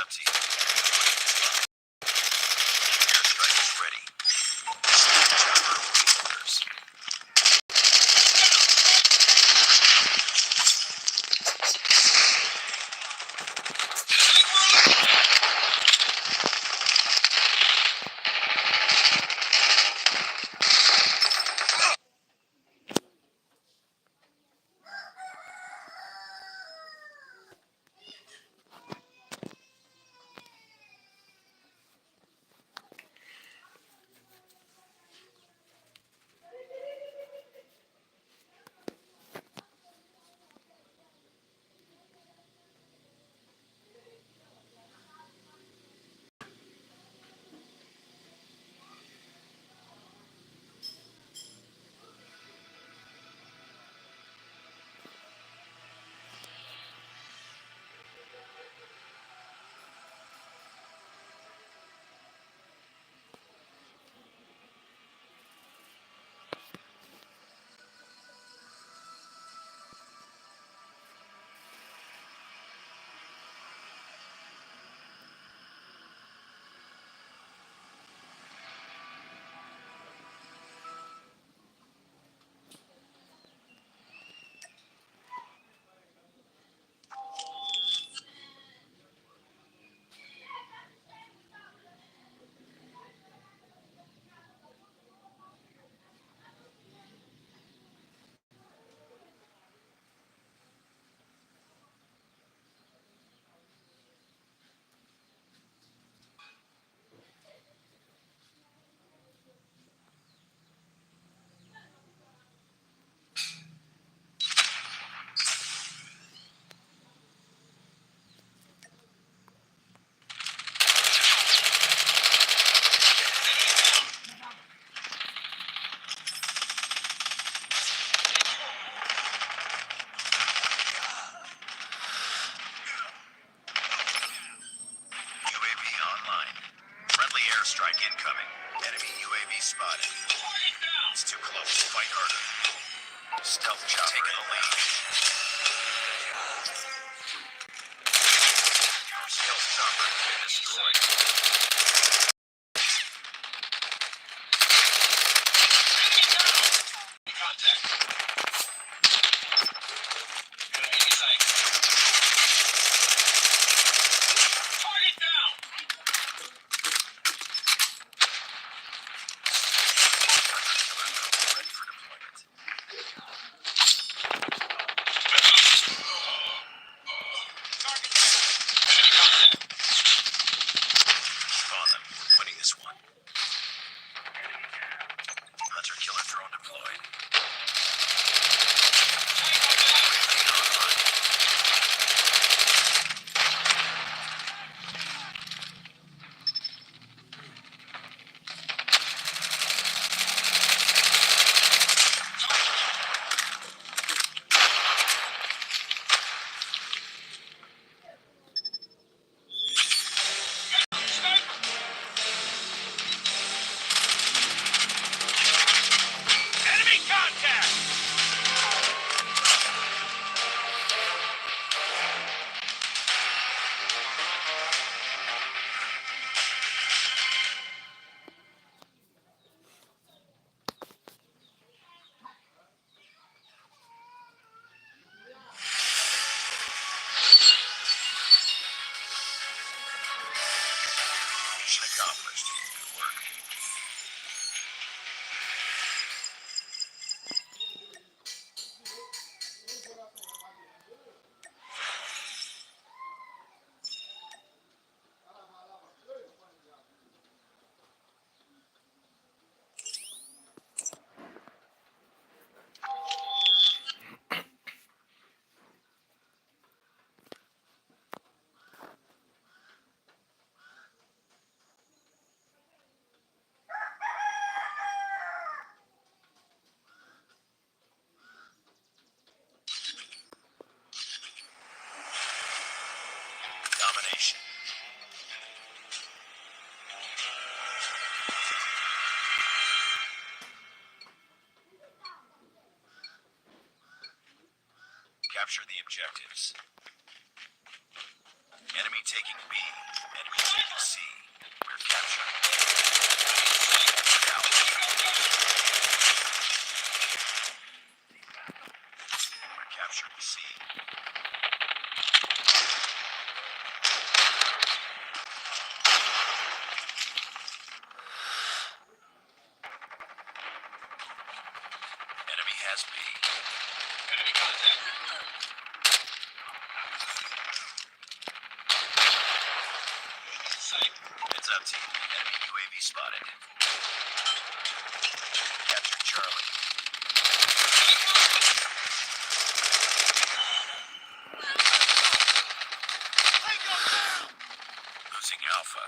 up to you. Airstrike is ready. Chopper awaiting orders. UAV online. Friendly airstrike incoming. Enemy UAV spotted. It's too close. Fight harder. Stealth chopper taking the lead. Our stealth chopper has been destroyed. Contact. Enemy in sight. Target down. Ready for deployment. Target down. Enemy contact. Spawn them. Winning this one. Hunter killer drone deployed. Enemy contact! Mission accomplished. Good work. Domination. Capture the objectives. Enemy taking B. Enemy taking C. We're capturing. Captured Alpha. We're capturing C. Enemy has B. Enemy contact. Sight. Heads up, team. Enemy UAV spotted. Captured Charlie. Losing Alpha.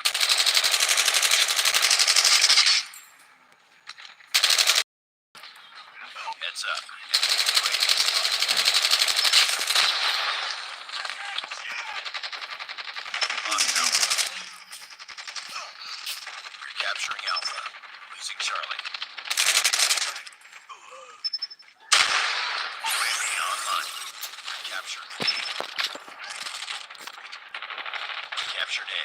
Heads up. Enemy UAV spotted. Lost Alpha. We're capturing Alpha. Losing Charlie. UAV online. Captured B. Captured A.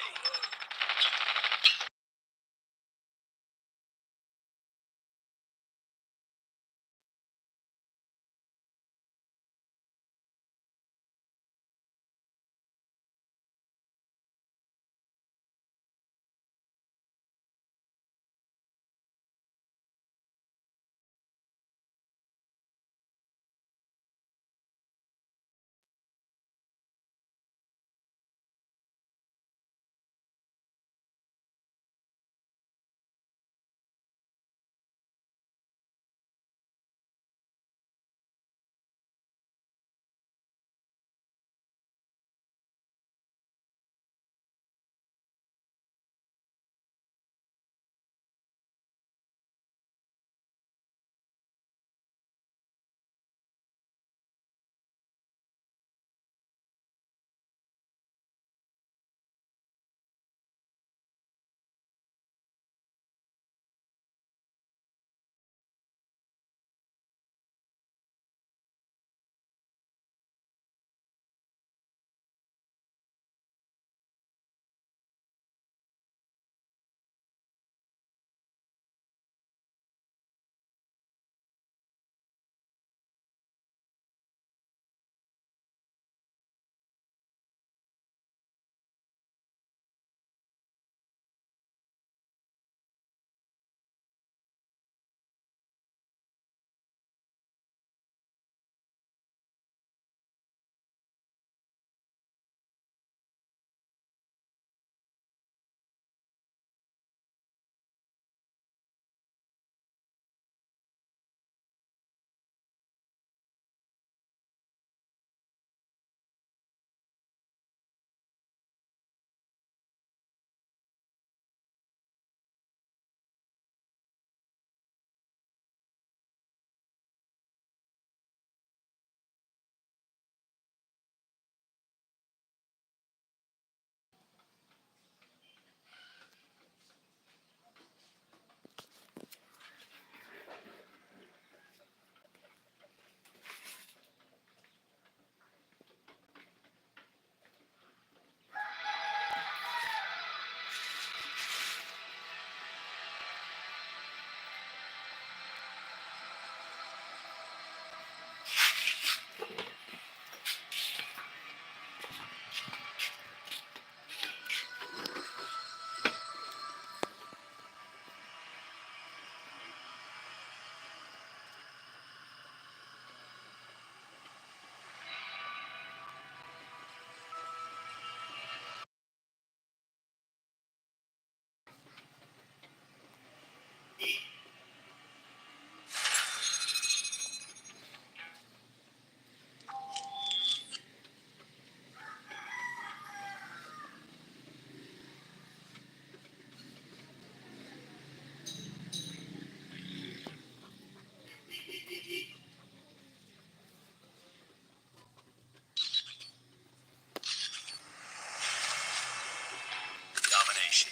Domination.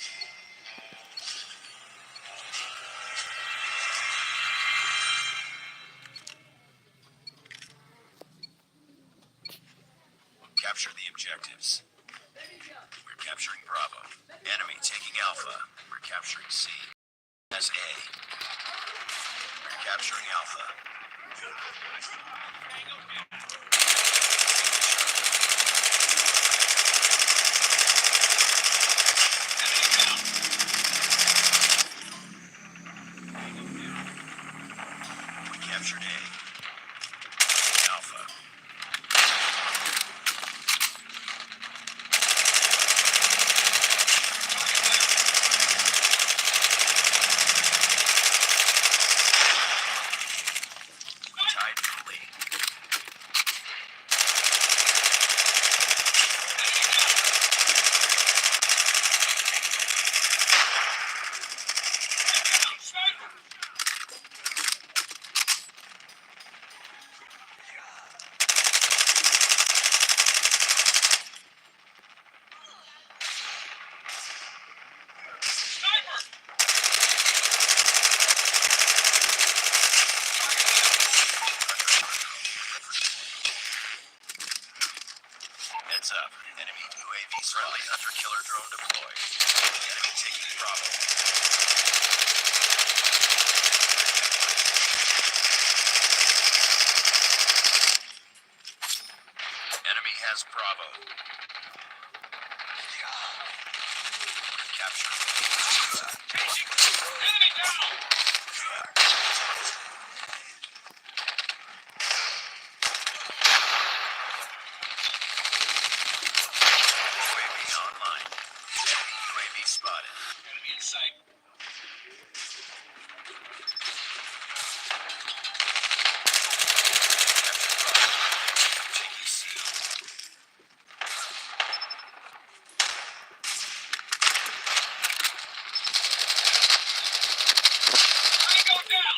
Capture the objectives. We're capturing Bravo. Enemy taking Alpha. We're capturing C. As A. We're capturing Alpha. We captured A. Alpha. Tied for the lead. Heads up. Enemy UAV friendly hunter killer drone deployed. Enemy taking Bravo. Enemy has Bravo. Capture. Enemy down! UAV online. Enemy UAV spotted. Enemy in sight. Taking C.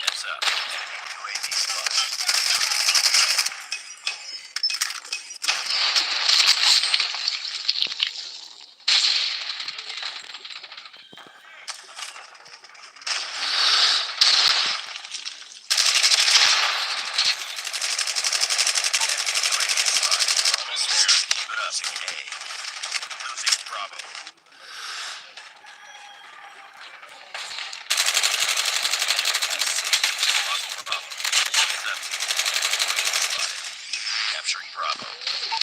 Heads up. Enemy UAV spotted. Almost there. Keep it up. Losing A. Losing Bravo. Lost Bravo. Heads up. Spotted. Capturing Bravo.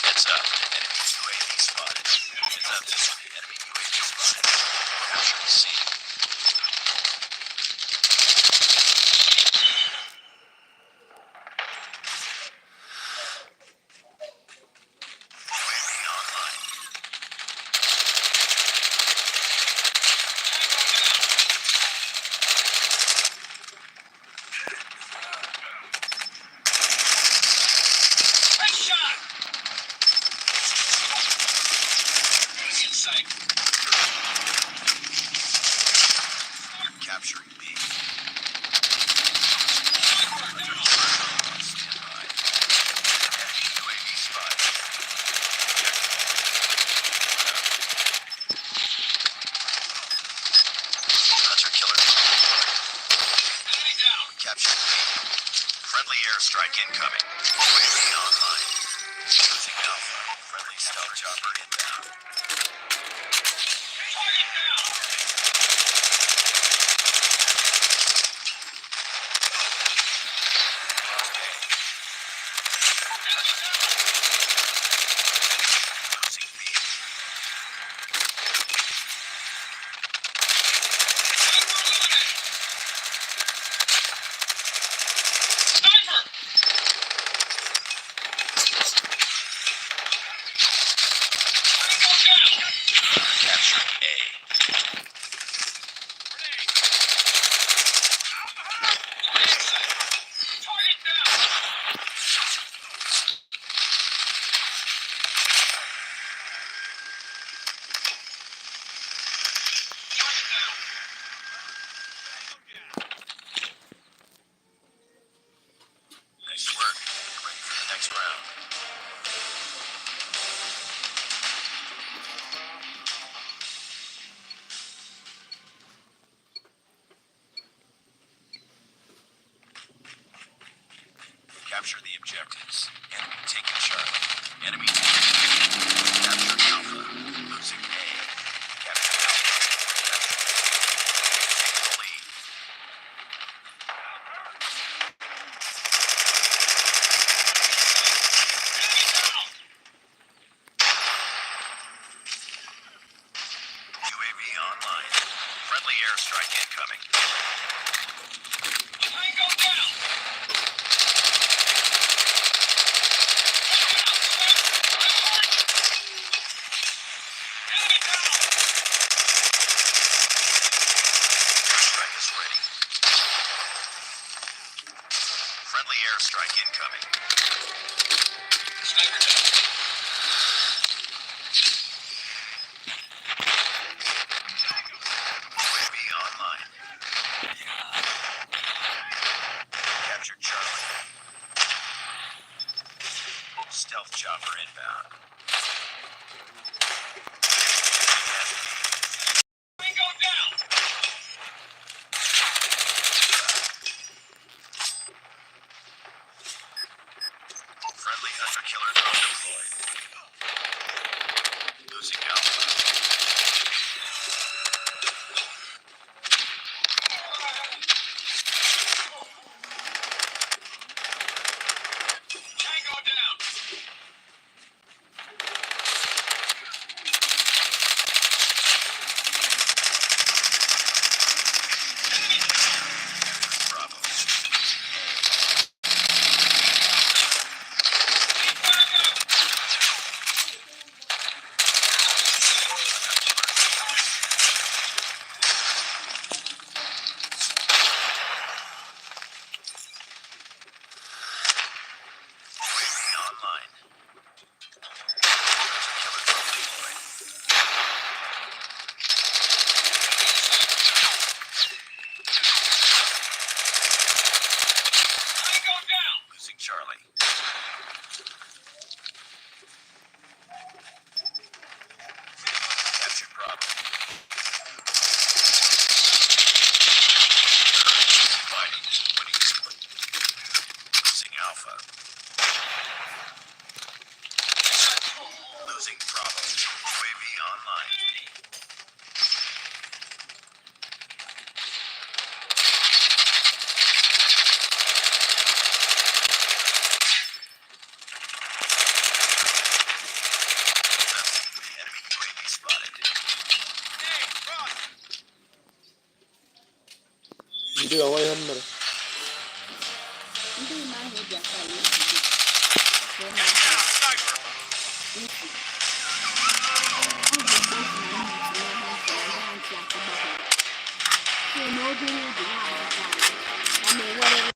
Heads up. Enemy UAV spotted. Heads up. Enemy UAV spotted. Capturing C. UAV online. Headshot! In sight. Capturing B. Stand by. Enemy UAV spotted. Hunter killer. Enemy down. Capturing B. Friendly airstrike incoming. UAV online. Losing Alpha. Friendly stealth chopper inbound. Target down. Losing B. Sniper! Capturing A. Target down! Nice work. Get ready for the next round. Airstrike incoming. Sniper down. UAV online. Captured Charlie. Stealth chopper inbound. Tango down. Friendly hunter killer drone deployed. Losing Alpha. Tango down. Bravo. UAV online. Killer drone deployed. Tango down. Losing Charlie. Captured Bravo. Fighting. Winning split. Losing Alpha. Losing Bravo. UAV online. Enemy UAV spotted. Hey, Ross. Video away hammer. Ndị mmadụ ahụ bịakwara echiche Man down. Sniper. ọ bụ mgbe o si na ihe ntị ihe ntị na ndị ntị akụgbahara so na obere oge ha agbata ya ma ewere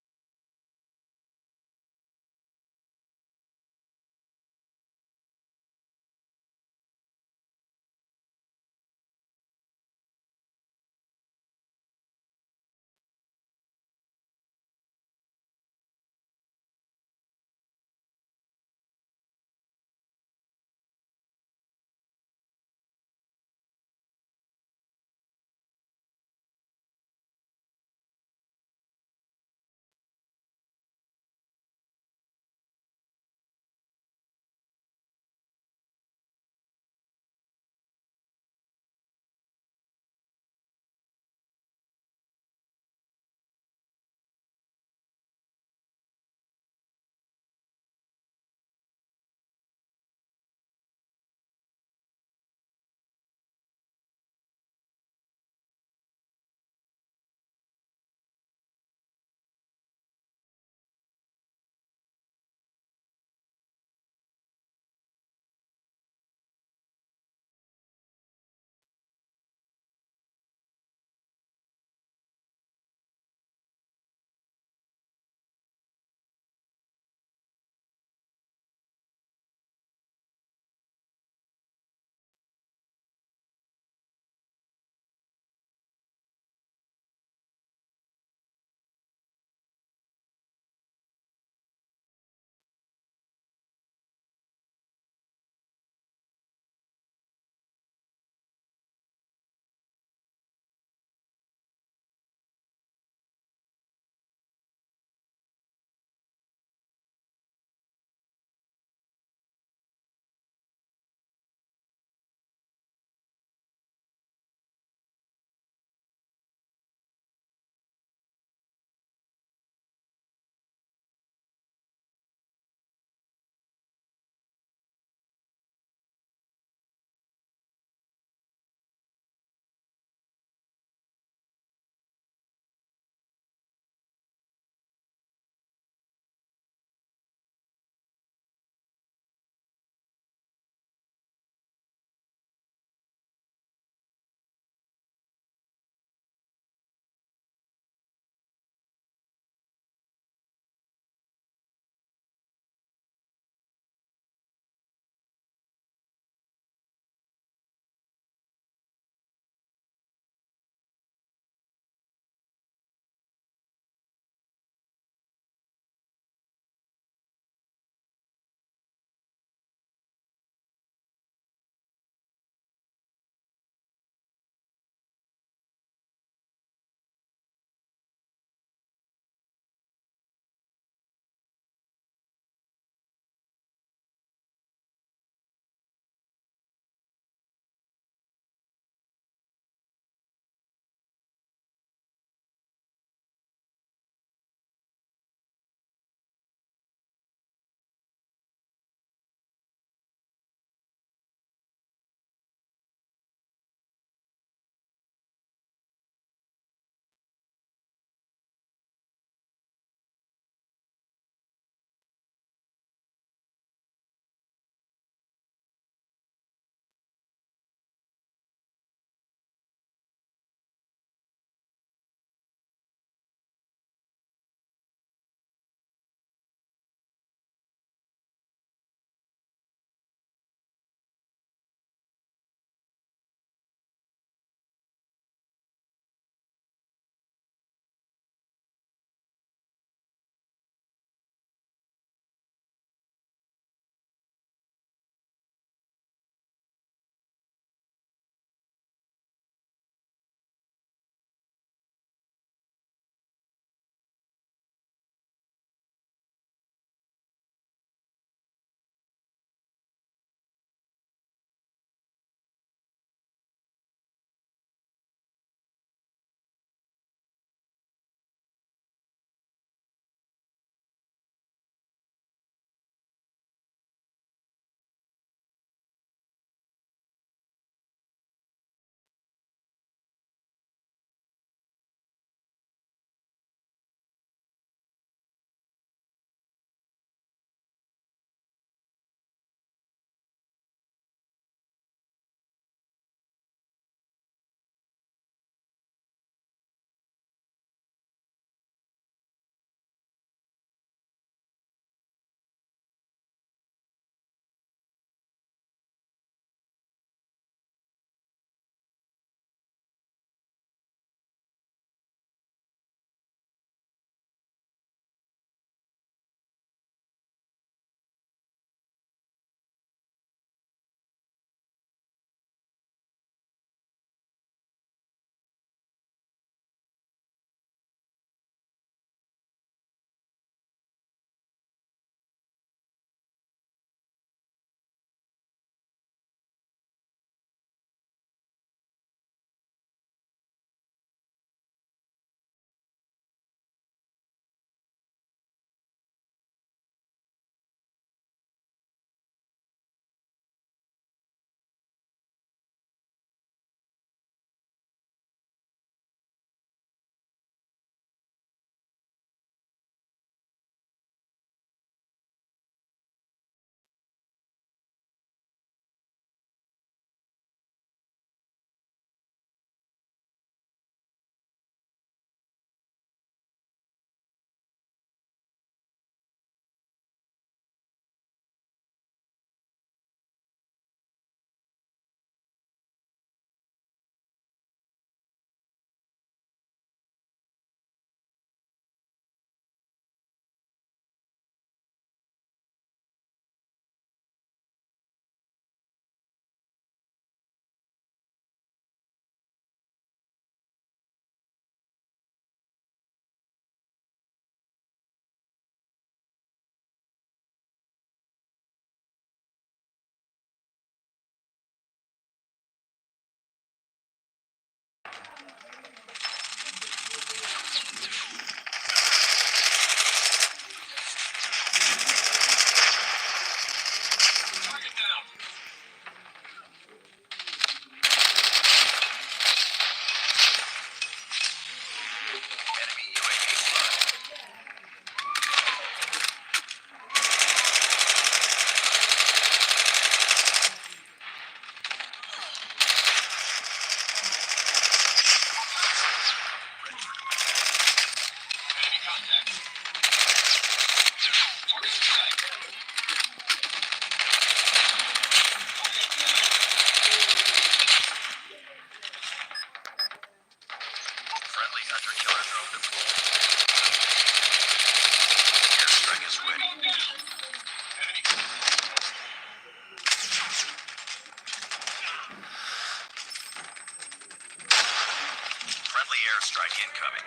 airstrike incoming.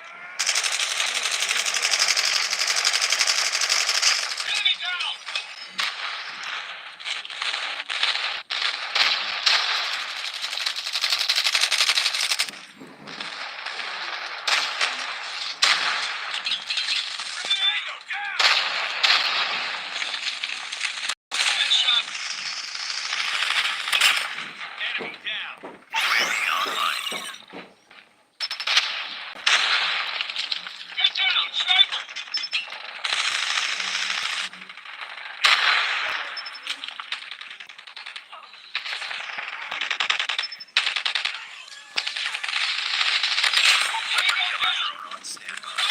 Enemy down! Tornado down! Headshot! Enemy down! UAV online. Get down, sniper! Killer drone on standby.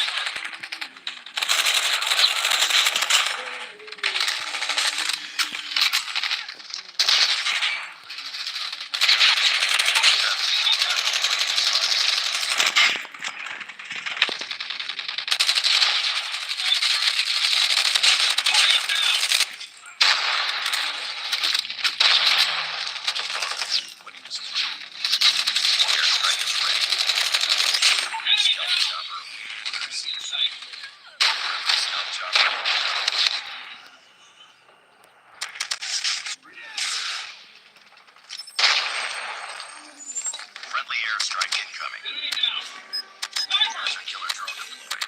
Winning this one. Airstrike is ready. Stealth chopper awaiting orders. Stealth chopper. Friendly airstrike incoming. Hunter killer drone deployed.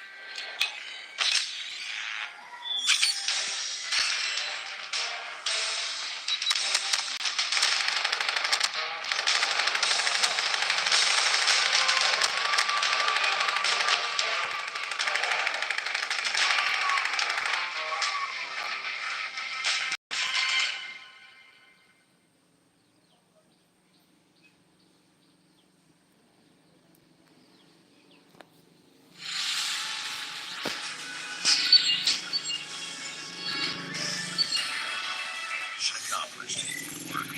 Mission accomplished. Good work.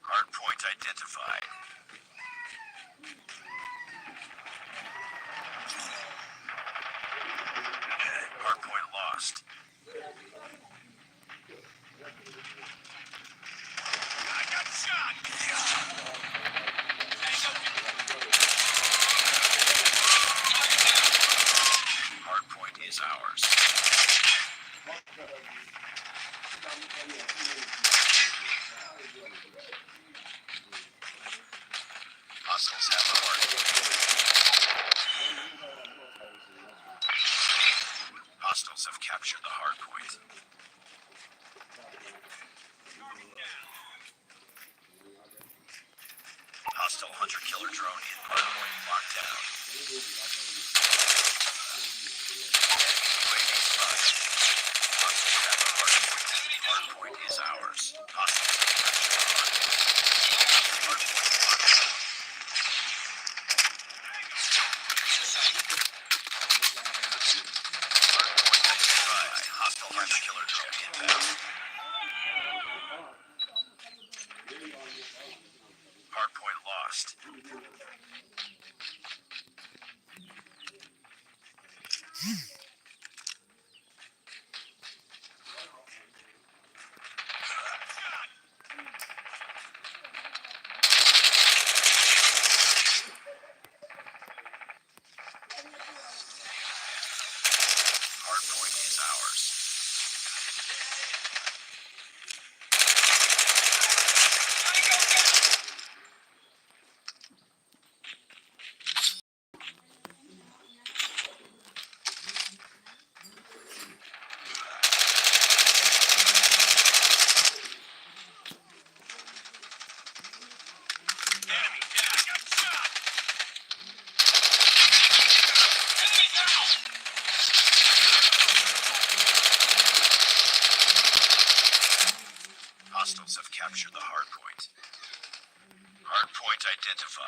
Hard point identified. Hard point lost. I got shot! Hard point is ours. Hostiles have the hard point. Hostiles have captured the hard point. Hostile hunter killer drone in hard point locked down. Enemy UAV spotted. Hostiles have the hard point. Hard point is ours. Hostiles have captured the hard point. Hard point locked down. Hard point identified. Hostile hunter killer drone inbound. Hard point lost.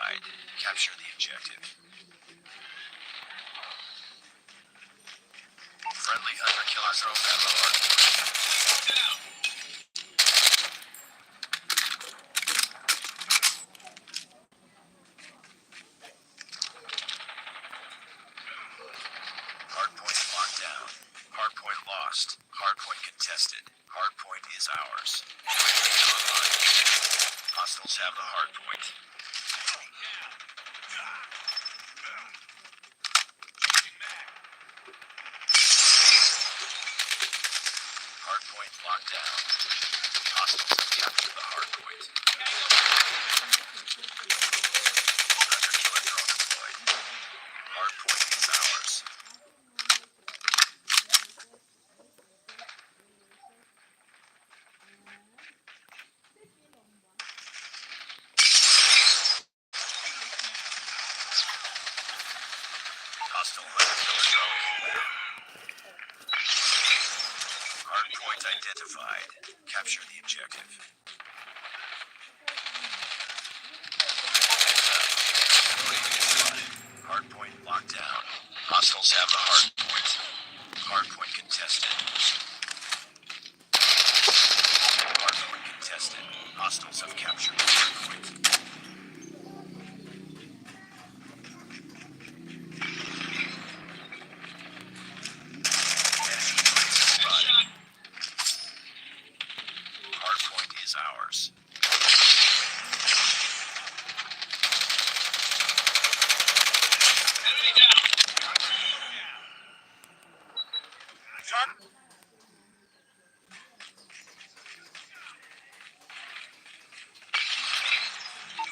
identified. Capture the objective. Friendly hunter-killer drone at the hard point. Down. Hardpoint locked down. Hardpoint lost. Hardpoint contested. Hardpoint is ours. UAV online. Hostiles have the hardpoint. Hardpoint locked down. Hostiles have captured the hardpoint. Hunter-killer drone deployed. Hardpoint is ours. Hostile hunter-killer drone inbound. Hardpoint identified. Capture the objective. Heads up. UAV spotted. Hardpoint locked down. Hostiles have the hardpoint. Hardpoint contested. Hardpoint contested. Hostiles have captured the hardpoint. Enemy UAV spotted. Hardpoint is ours. Enemy down.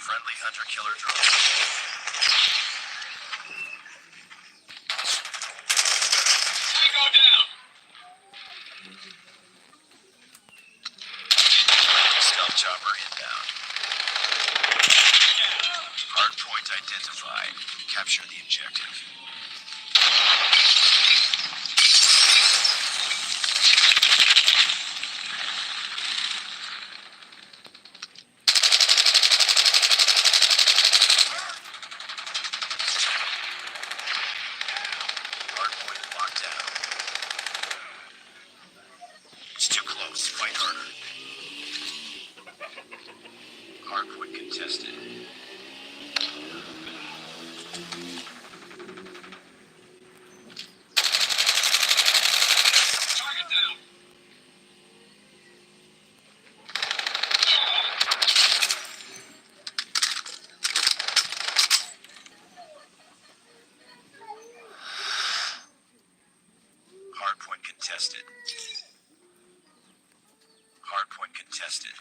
Friendly hunter-killer drone. Tango down. Stealth chopper inbound. Hardpoint identified. Capture the objective. Hardpoint locked down. It's too close. Fight harder. Hardpoint contested. Target down. Hardpoint contested. Hardpoint contested.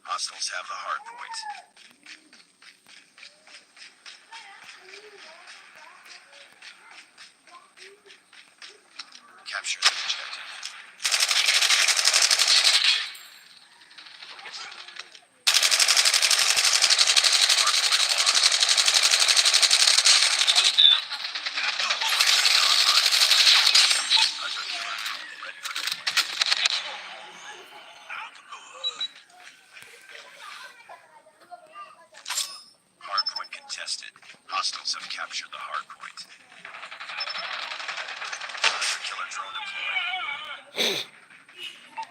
Hostiles have the hardpoint. Capture the objective. Hardpoint lost. Hunter-killer drone ready for deployment. Hardpoint contested. Hostiles have captured the hardpoint. Hunter-killer drone deployed.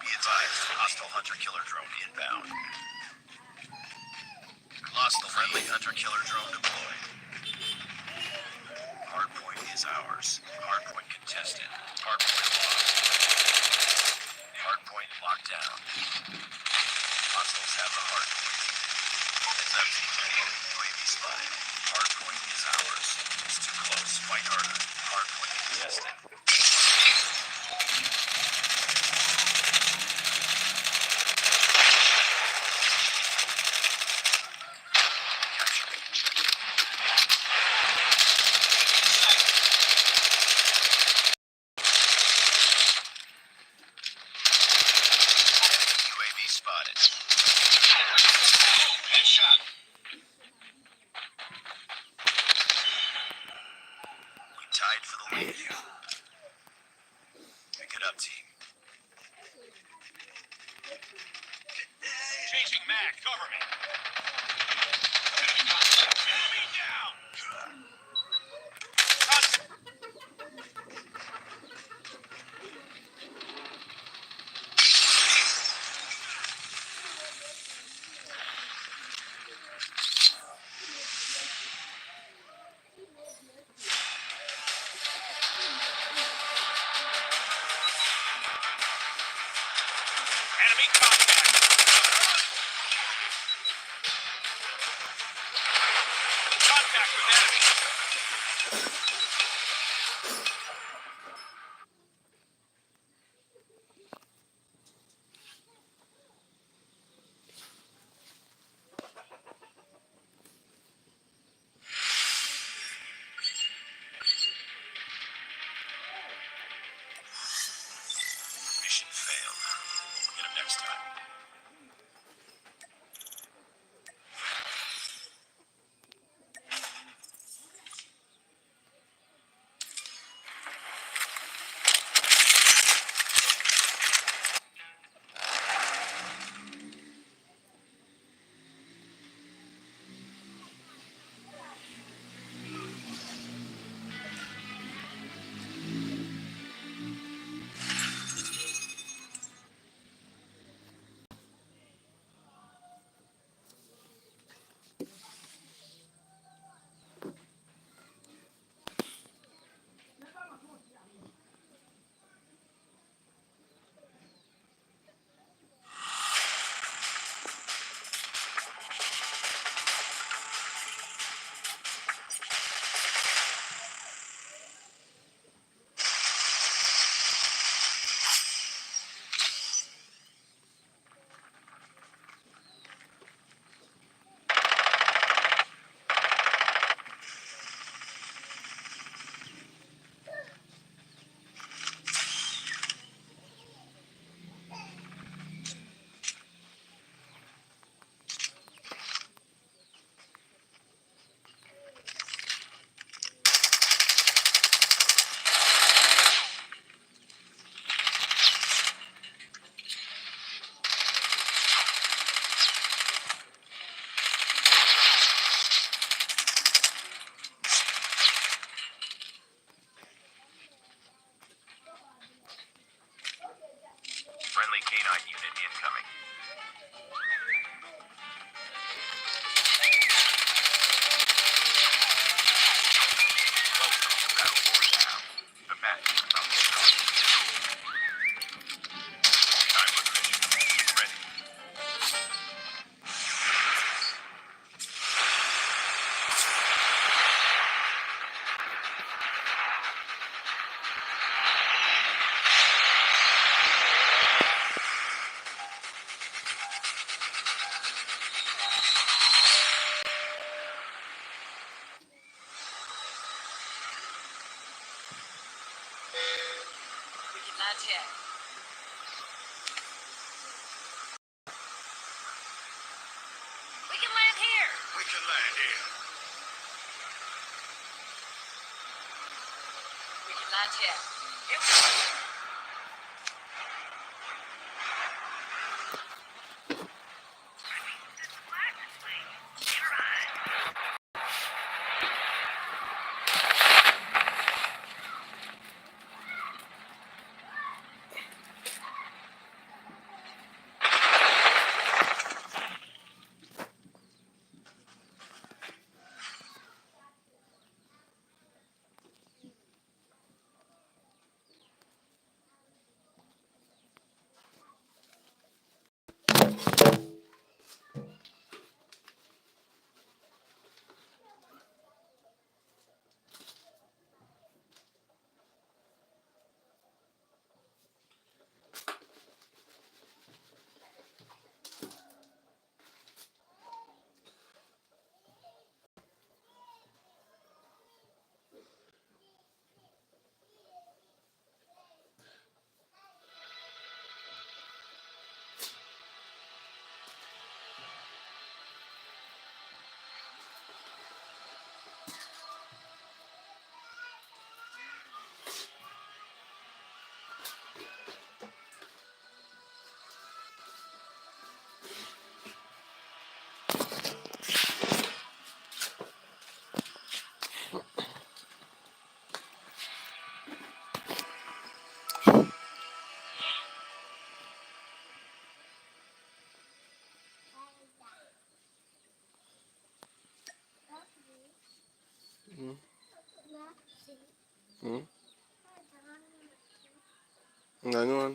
Be advised, hostile hunter-killer drone inbound. Lost the friendly hunter-killer drone deployed. Hardpoint is ours. Hardpoint contested. Hardpoint lost. Hardpoint locked down. Hostiles have the hardpoint. Heads up, UAV spotted. Hardpoint is ours. It's too close. Fight harder. Hardpoint contested. Capture the objective. Enemy UAV spotted. Headshot. We tied for the lead here. Mission failed. Get him next time. Friendly canine unit incoming. Welcome to Battle Force Now. The match is about to start. Time for the mission. Ready. We can land here. We can land here. We can land here. We can land here. Here we go. Ngayon.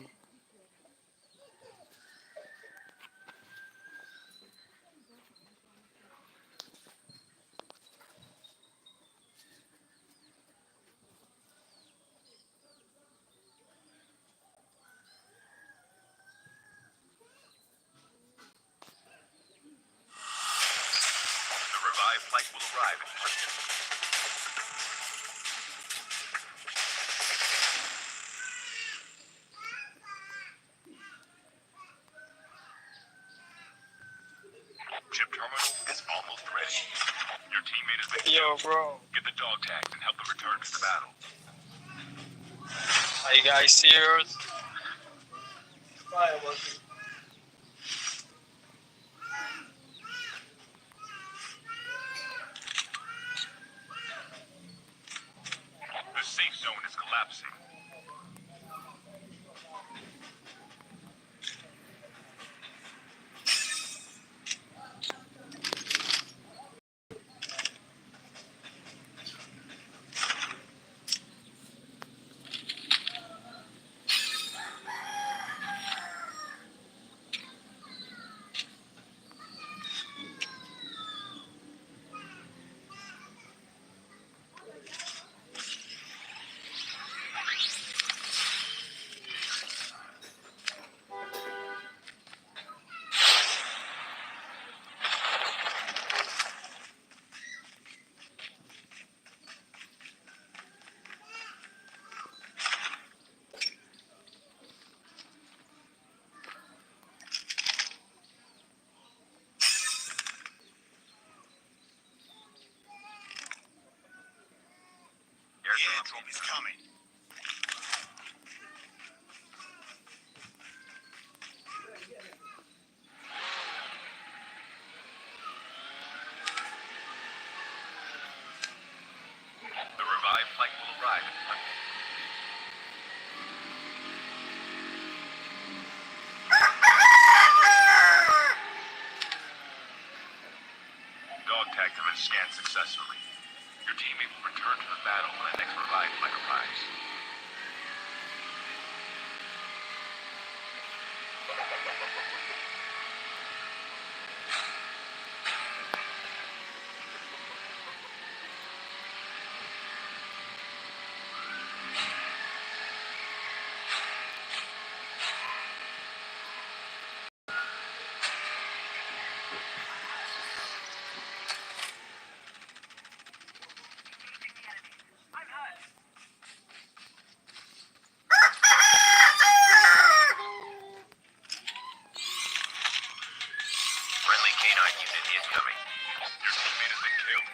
revived flight will arrive in 1 minute. Chip terminal is almost ready. Your teammate has been Yo, killed. bro. Get the dog tags and help them return to the battle. Are you guys serious? Fireworks. The safe zone is collapsing. Airdrop is coming. The revived flight will arrive in 1 minute. Dog tags have been scanned successfully. Your teammate will return to the battle when the next revived flight arrives. Friendly canine unit incoming. Your teammate has been killed.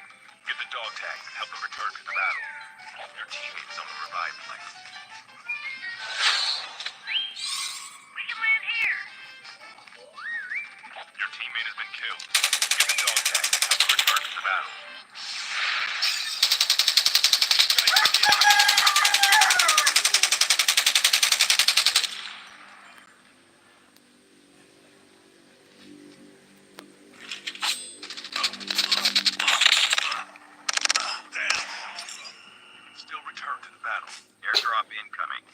Get the dog tags and help them return to the battle. Your teammate is on the revived flight. We can land here. Your teammate has been killed. Get the dog tags and help them return to the battle. Still return to the battle. Airdrop incoming.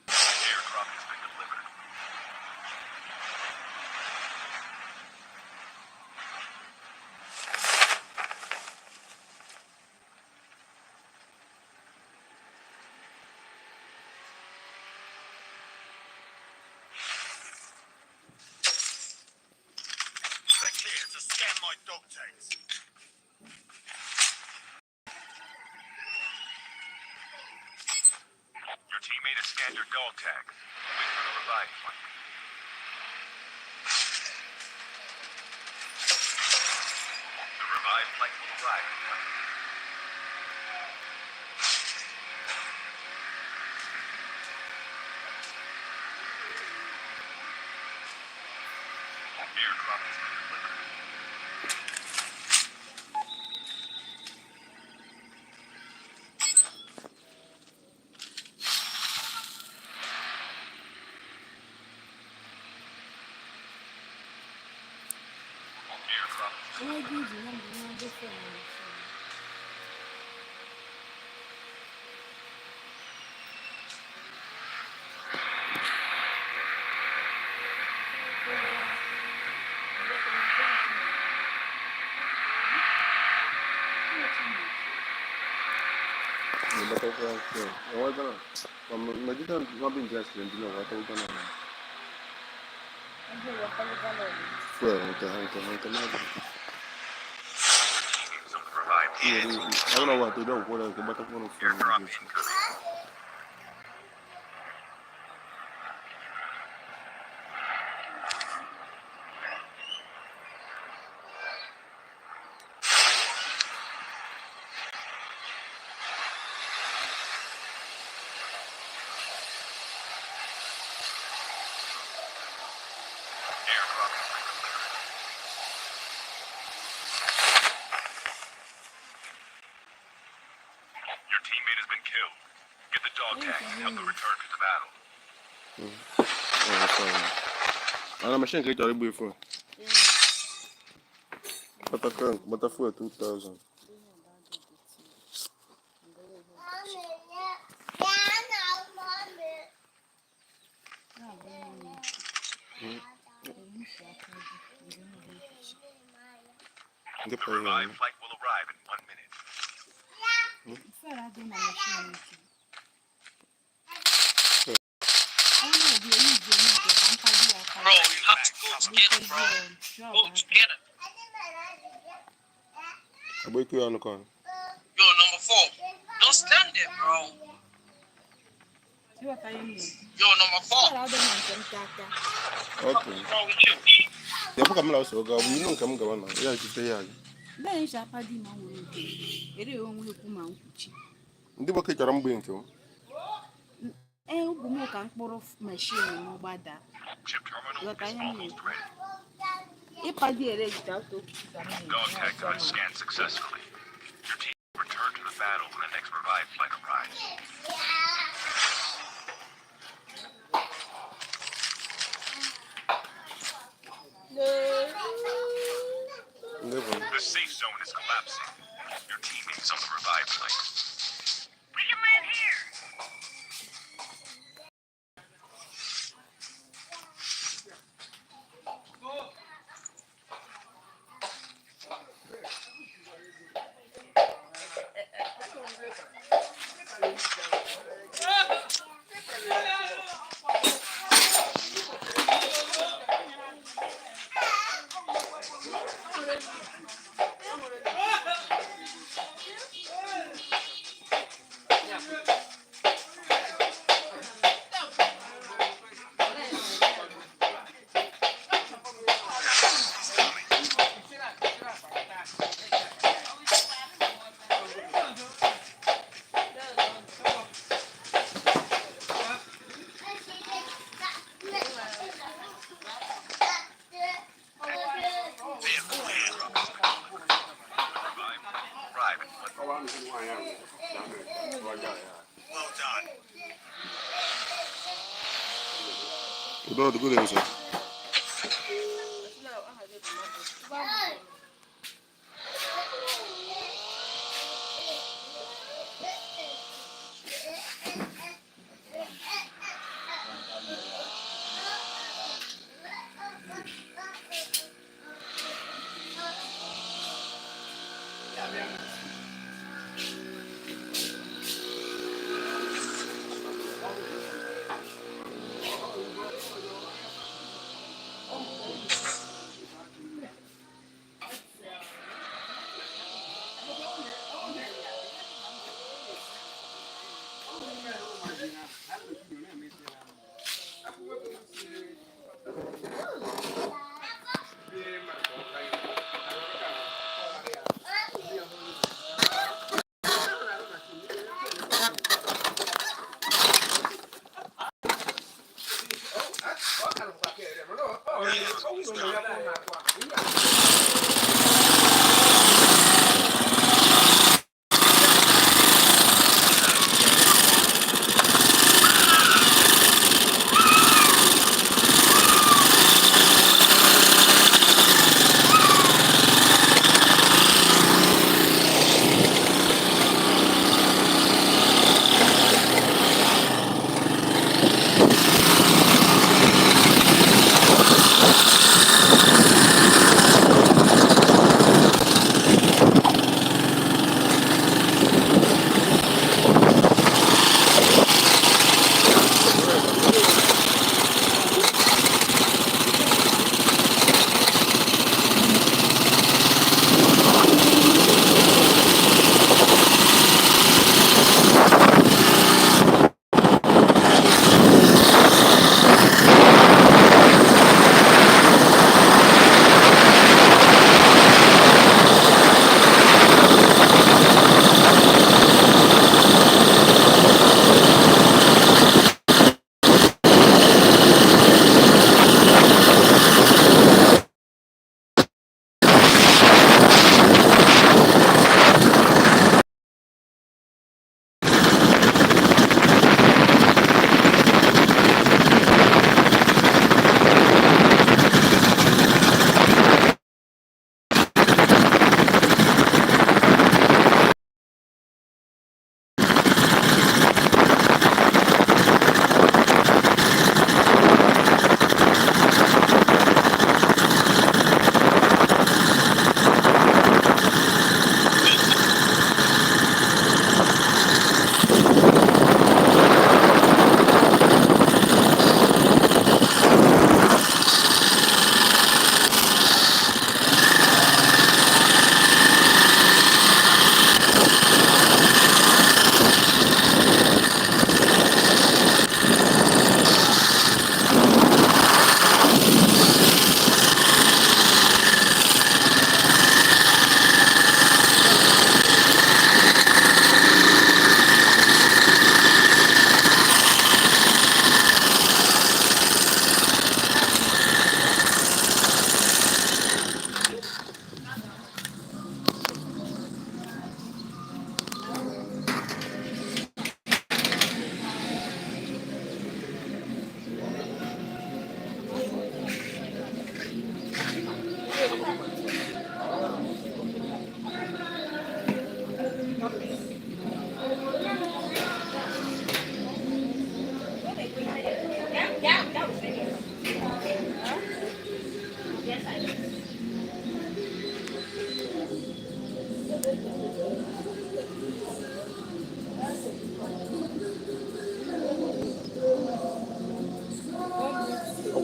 Airdrop has been delivered. They're clear to scan my dog tags. Your teammate has scanned your dog tag. Wait for the revived flight. The revived flight will arrive in 1 minute. Airdrop has been delivered. Airdrop has been Why did delivered. you want to know this one? Bakal ke awal kan. Maju kan ngabin jelas dan dulu atau kan. Aduh, apa lu kalau Fuera, aunque nada. Some revived Yeah, units. I don't know what they don't. What else? But I want to Airdrop find. incoming. Airdrop has been cleared. Your teammate has been killed. Get the dog tag and help them return to the battle. Oh, sorry. I'm machine get your boy for. But I for 2000. The revived flight will arrive in 1 minute. Bro, you have to go together, bro. Go together. I break you on the car. Yo, number 4. Don't stand there, bro. Yo, number 4. Okay. What's wrong with you? Yeah, put come out so go. We know come go now. Yeah, you say yeah. Ndi boke chara mgbe nke o. Chip terminal is almost ready. Dog tag time scanned successfully. Your team will return to the battle when the next revived flight arrives. The safe zone is collapsing. Your teammate is on the revived flight. We can land here. Well done. You know the good answer.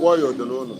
Warrior dị n'ụlọ.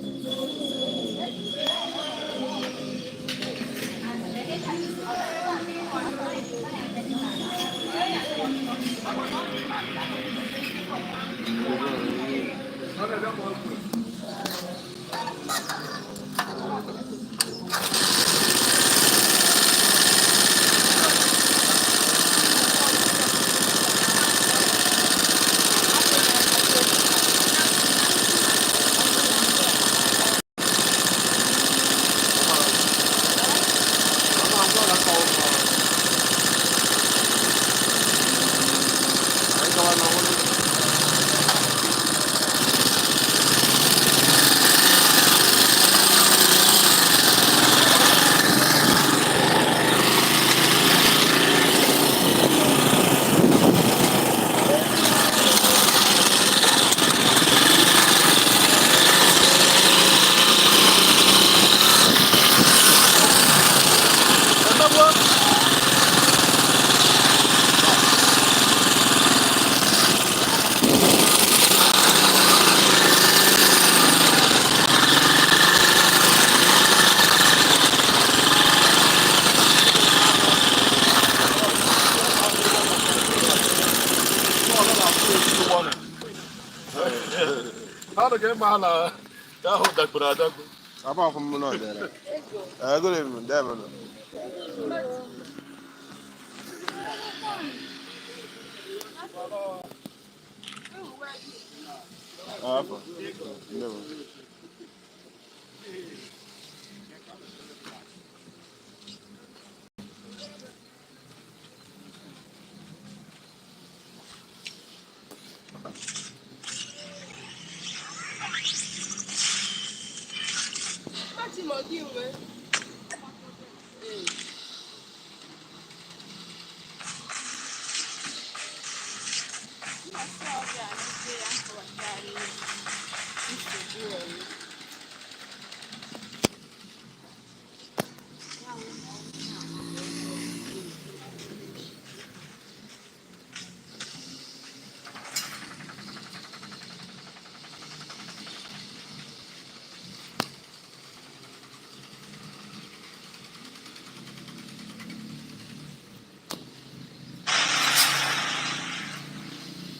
How to get man? That whole that brother. Apart from no there. I go even there. Never.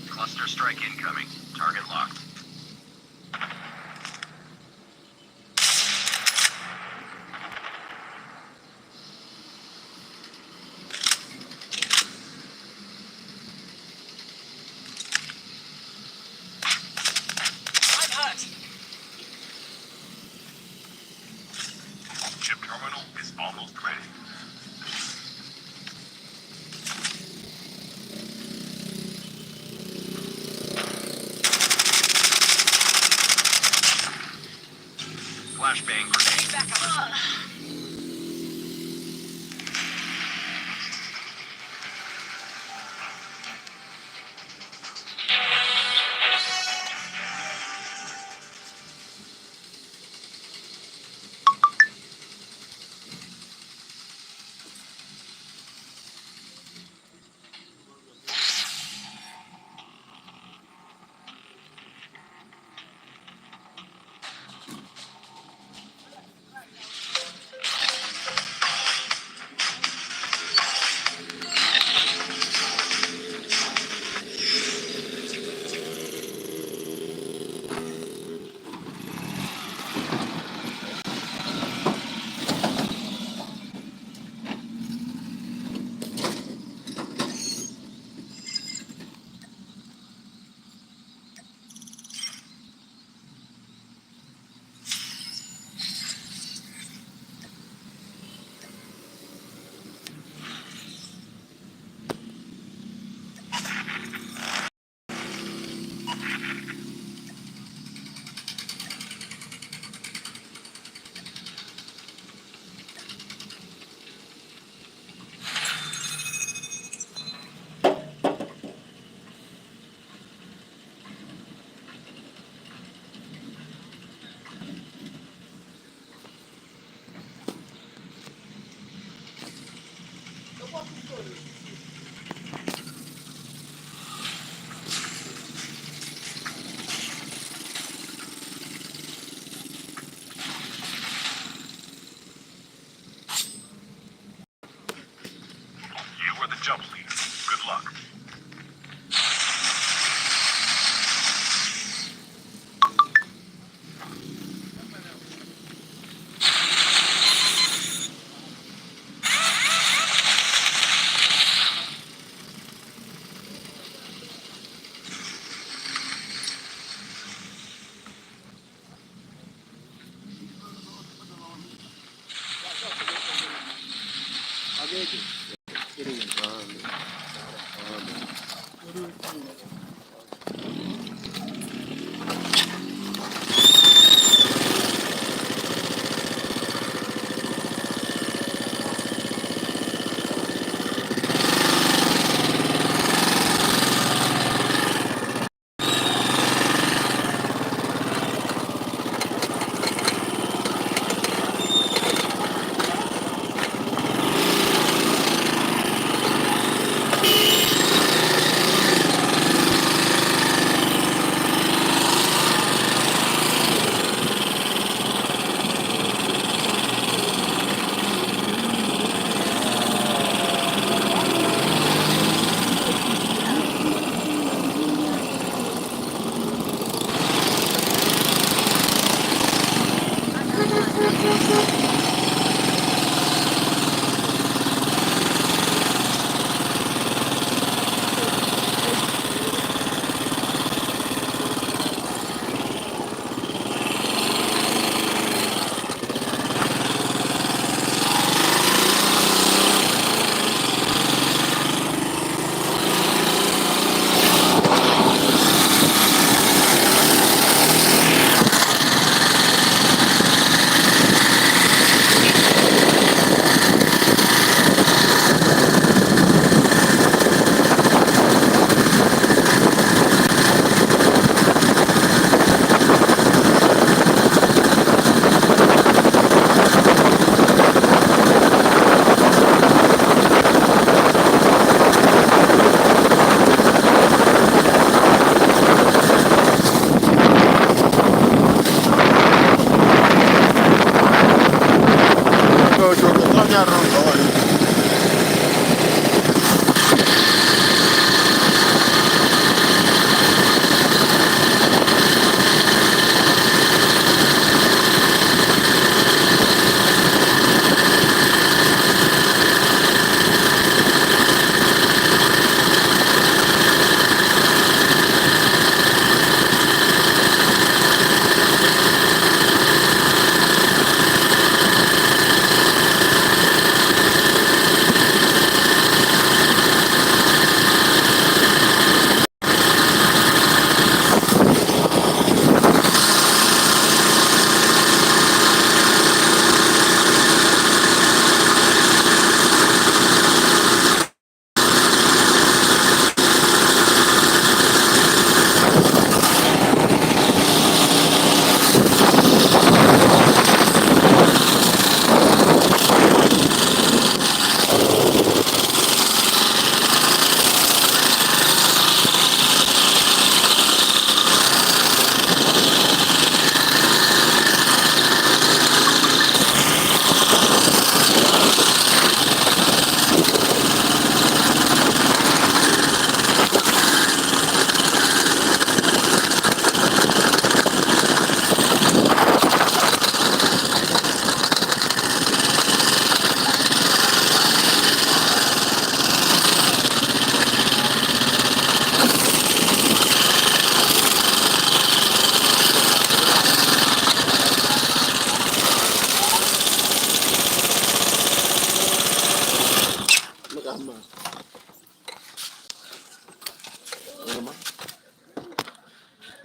Cluster strike incoming. Target locked. I'm hurt. Chip terminal is almost ready. Flashbang grenade. Back up.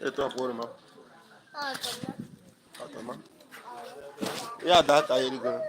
Itu aku rumah. Atau mah? Ya data ini kan.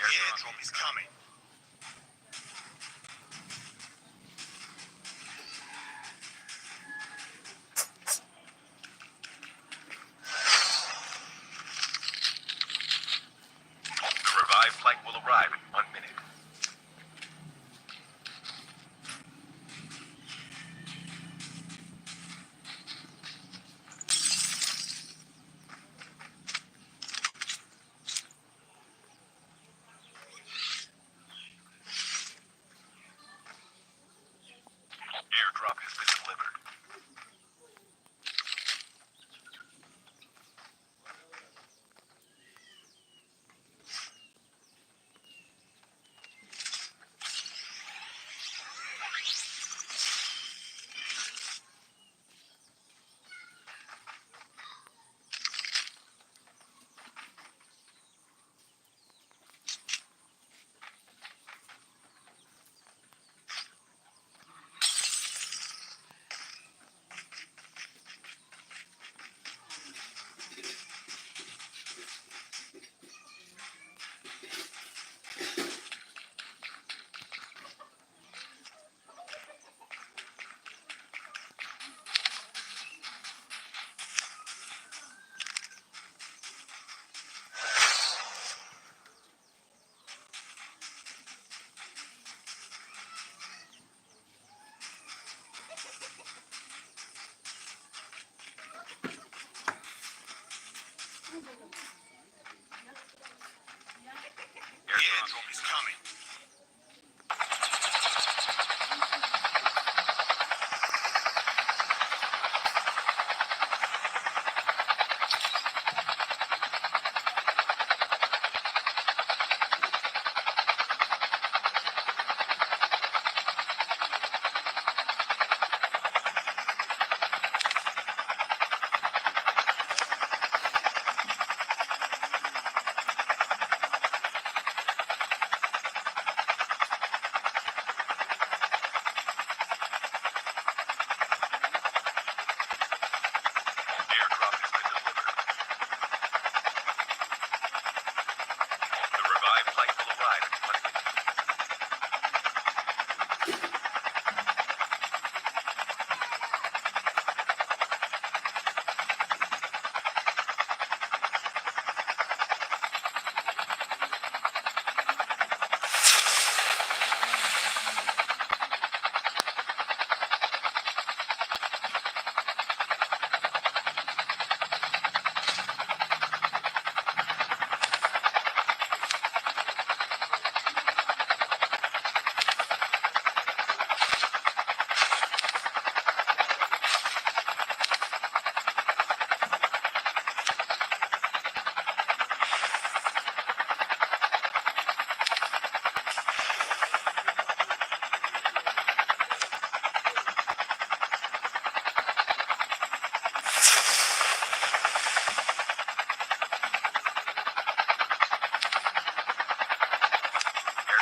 Airdrop is coming.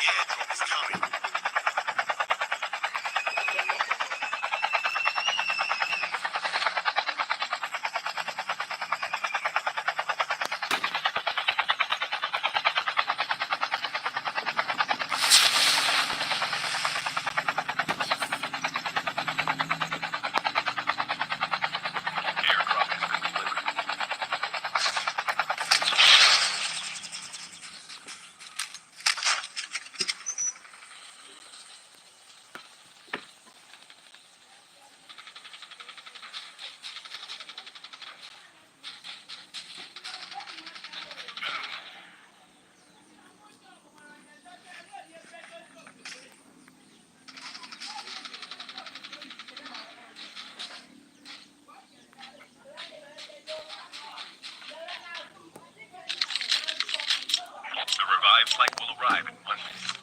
airdrop is coming. Airdrop has been delivered. The revived flight will arrive in 1 minute.